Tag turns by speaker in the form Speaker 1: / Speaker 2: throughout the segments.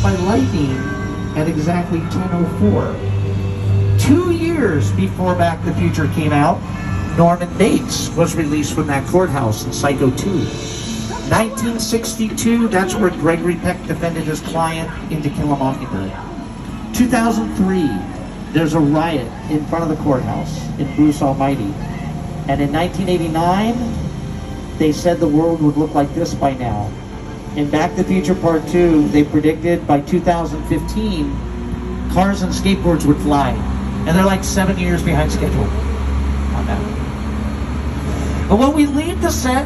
Speaker 1: by lightning at exactly 10:04. 2 years before Back to the Future came out, Norman Bates was released from that courthouse in Psycho 2. 1962, that's where Gregory Peck defended his client in To Kill a Mockingbird. 2003, there's a riot in front of the courthouse in Bruce Almighty. And in 1989, they said the world would look like this by now. In Back to the Future Part 2, they predicted by 2015, cars and skateboards would fly. And they're like 7 years behind schedule on that. But when we leave the set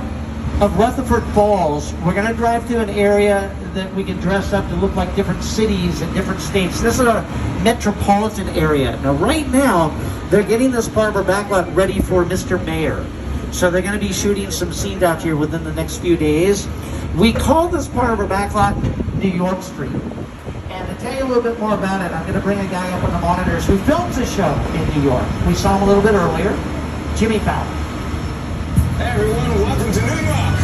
Speaker 1: of Rutherford Falls, we're going to drive to an area that we can dress up to look like different cities and different states. This is a metropolitan area. Now, right now, they're getting this Barbara backlot ready for Mr. Mayor. So they're going to be shooting some scenes out here within the next few days. We call this part of our backlot New York Street. And to tell you a little bit more about it, I'm going to bring a guy up on the monitors who films a show in New York. We saw him a little bit earlier, Jimmy Fallon.
Speaker 2: Hey everyone, welcome to New York.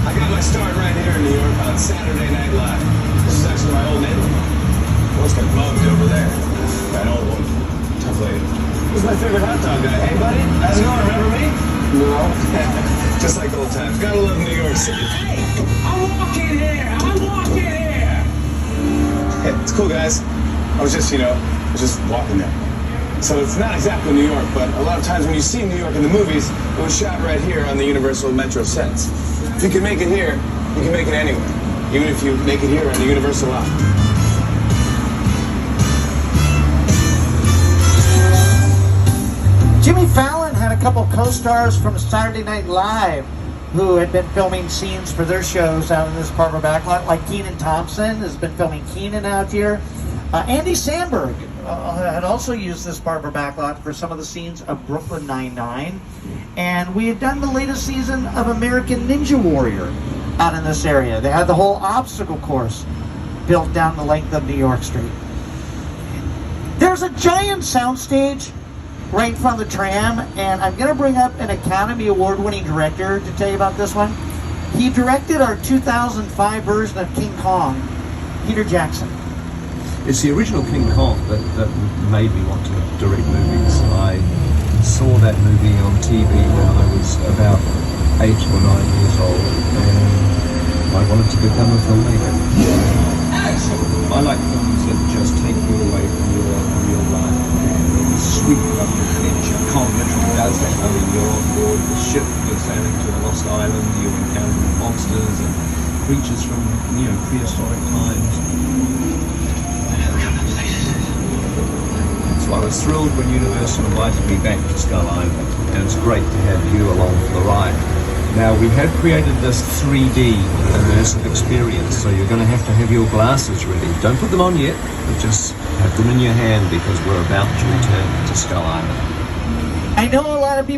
Speaker 2: I got my start right here in New York on Saturday Night Live. This is actually my old neighborhood. What's got bugged over there? That old one. Tough lady. Who's my favorite hot dog guy? Hey buddy, how's it going? Remember me? No. Just like old times. Gotta love New York City. Hey, I'm walking here. Hey, it's cool guys. I was just walking there. So it's not exactly New York, but a lot of times when you see New York in the movies, it was shot right here on the Universal Metro sets. If you can make it here, you can make it anywhere. Even if you make it here on the Universal lot.
Speaker 1: Jimmy Fallon had a couple co-stars from Saturday Night Live who had been filming scenes for their shows out in this Barbara backlot, like Kenan Thompson has been filming Kenan out here. Andy Samberg had also used this Barbara backlot for some of the scenes of Brooklyn Nine-Nine. And we had done the latest season of American Ninja Warrior out in this area. They had the whole obstacle course built down the length of New York Street. There's a giant soundstage right in front of the tram, and I'm going to bring up an Academy Award-winning director to tell you about this one. He directed our 2005 version of King Kong, Peter Jackson.
Speaker 3: It's the original King Kong that made me want to direct movies. I saw that movie on TV when I was about 8 or 9 years old, and I wanted to become a filmmaker. I like films that just take you away from your real life and sweep you up the adventure. Kong literally does that. I mean, you're on board the ship, you're sailing to a lost island, you're encountering monsters and creatures from, prehistoric times. So I was thrilled when Universal invited me back to Skull Island, and it's great to have you along for the ride. Now, we have created this 3D immersive experience, so you're going to have your glasses ready. Don't put them on yet, but just have them in your hand because we're about to return to Skull Island.
Speaker 1: I know a lot of people